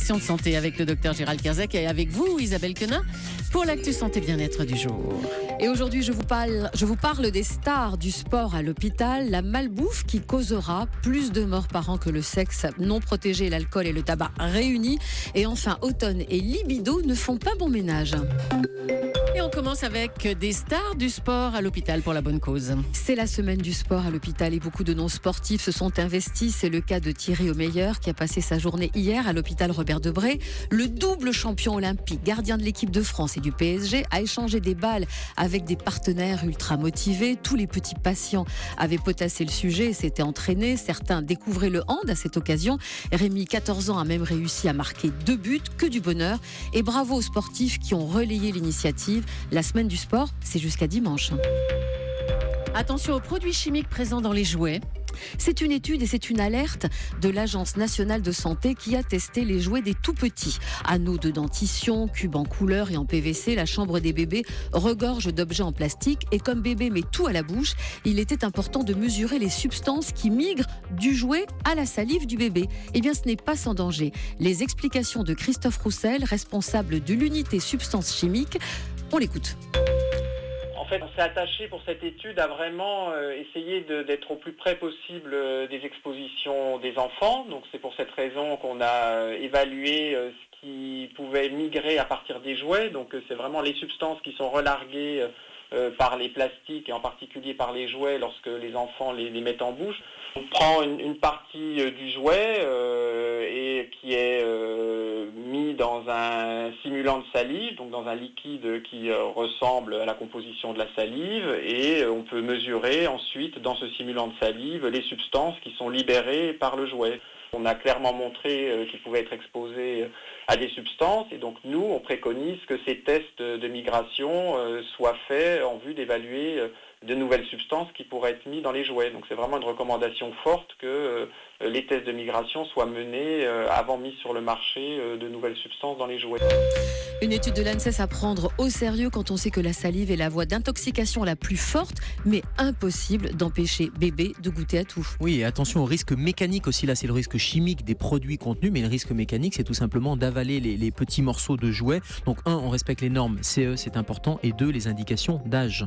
question de santé avec le docteur Gérald Kierzek et avec vous, Isabelle Quenin, pour l'actu santé bien-être du jour. Et aujourd'hui, je vous parle des stars du sport à l'hôpital, la malbouffe qui causera plus de morts par an que le sexe non protégé, l'alcool et le tabac réunis. Et enfin, automne et libido ne font pas bon ménage. Et on commence avec des stars du sport à l'hôpital pour la bonne cause. C'est la semaine du sport à l'hôpital et beaucoup de non-sportifs se sont investis. C'est le cas de Thierry Omeyer qui a passé sa journée hier à l'hôpital Robert Debré. Le double champion olympique, gardien de l'équipe de France et du PSG, a échangé des balles avec des partenaires ultra motivés. Tous les petits patients avaient potassé le sujet et s'étaient entraînés. Certains découvraient le hand à cette occasion. Rémi, 14 ans, a même réussi à marquer 2 buts, que du bonheur. Et bravo aux sportifs qui ont relayé l'initiative. La semaine du sport, c'est jusqu'à dimanche. Attention aux produits chimiques présents dans les jouets. C'est une étude et c'est une alerte de l'Agence nationale de santé qui a testé les jouets des tout-petits. Anneaux de dentition, cubes en couleur et en PVC, la chambre des bébés regorge d'objets en plastique. Et comme bébé met tout à la bouche, il était important de mesurer les substances qui migrent du jouet à la salive du bébé. Eh bien, ce n'est pas sans danger. Les explications de Christophe Roussel, responsable de l'unité substances chimiques. On l'écoute. En fait, on s'est attaché pour cette étude à vraiment essayer d'être au plus près possible des expositions des enfants. Donc c'est pour cette raison qu'on a évalué ce qui pouvait migrer à partir des jouets. Donc c'est vraiment les substances qui sont relarguées par les plastiques et en particulier par les jouets lorsque les enfants les mettent en bouche. On prend une partie du jouet et qui est mis dans un simulant de salive, donc dans un liquide qui ressemble à la composition de la salive, et on peut mesurer ensuite dans ce simulant de salive les substances qui sont libérées par le jouet. On a clairement montré qu'il pouvait être exposé à des substances et donc nous, on préconise que ces tests de migration soient faits en vue d'évaluer de nouvelles substances qui pourraient être mises dans les jouets. Donc c'est vraiment une recommandation forte que les tests de migration soient menés avant mise sur le marché de nouvelles substances dans les jouets. Une étude de l'ANSES à prendre au sérieux quand on sait que la salive est la voie d'intoxication la plus forte, mais impossible d'empêcher bébé de goûter à tout. Oui, et attention au risque mécanique aussi. Là, c'est le risque chimique des produits contenus, mais le risque mécanique, c'est tout simplement d'avaler les petits morceaux de jouets. Donc, 1, on respecte les normes CE, c'est important, et 2, les indications d'âge.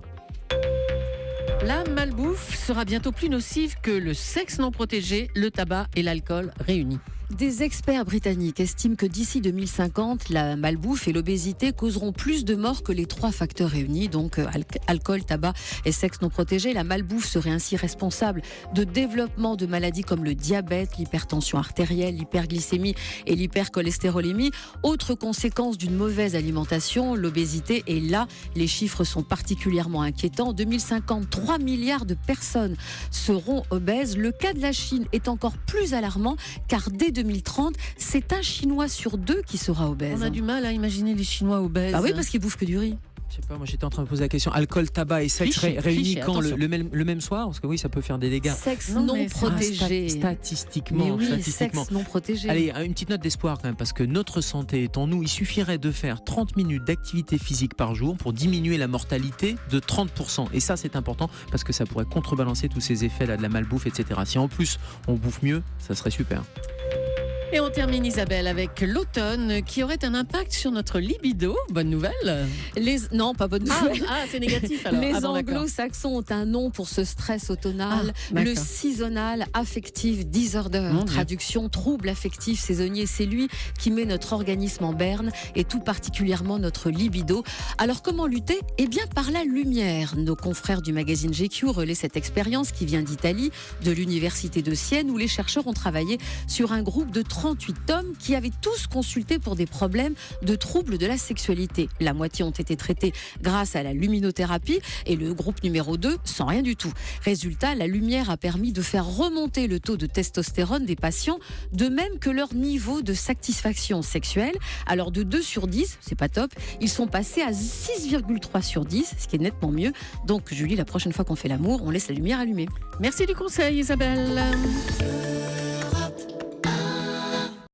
La malbouffe sera bientôt plus nocive que le sexe non protégé, le tabac et l'alcool réunis. Des experts britanniques estiment que d'ici 2050, la malbouffe et l'obésité causeront plus de morts que les 3 facteurs réunis, donc alcool, tabac et sexe non protégé. La malbouffe serait ainsi responsable de développement de maladies comme le diabète, l'hypertension artérielle, l'hyperglycémie et l'hypercholestérolémie. Autre conséquence d'une mauvaise alimentation, l'obésité. Et là, les chiffres sont particulièrement inquiétants. En 2050, 3 milliards de personnes seront obèses. Le cas de la Chine est encore plus alarmant car dès 2030, c'est un Chinois sur 2 qui sera obèse. On a du mal à imaginer les Chinois obèses. Ah oui, parce qu'ils bouffent que du riz. Je sais pas, moi j'étais en train de poser la question. Alcool, tabac et sexe réunis quand le même soir? Parce que oui, ça peut faire des dégâts. Sexe non protégé. Statistiquement. Mais oui, statistiquement. sexe non protégé. Allez, une petite note d'espoir quand même, parce que notre santé est en nous. Il suffirait de faire 30 minutes d'activité physique par jour pour diminuer la mortalité de 30%. Et ça, c'est important parce que ça pourrait contrebalancer tous ces effets là de la malbouffe, etc. Si en plus on bouffe mieux, ça serait super. Et on termine, Isabelle, avec l'automne qui aurait un impact sur notre libido. Bonne nouvelle. Non, pas bonne nouvelle. Ah, c'est négatif alors. Les anglo-saxons ont un nom pour ce stress automnal, le seasonal affective disorder. Traduction, trouble affectif saisonnier. C'est lui qui met notre organisme en berne et tout particulièrement notre libido. Alors comment lutter? Eh bien par la lumière. Nos confrères du magazine GQ relaient cette expérience qui vient d'Italie, de l'université de Sienne, où les chercheurs ont travaillé sur un groupe de 38 hommes qui avaient tous consulté pour des problèmes de troubles de la sexualité. La moitié ont été traités grâce à la luminothérapie et le groupe numéro 2 sans rien du tout. Résultat, la lumière a permis de faire remonter le taux de testostérone des patients, de même que leur niveau de satisfaction sexuelle. Alors de 2 sur 10, c'est pas top, ils sont passés à 6,3 sur 10, ce qui est nettement mieux. Donc Julie, la prochaine fois qu'on fait l'amour, on laisse la lumière allumée. Merci du conseil, Isabelle.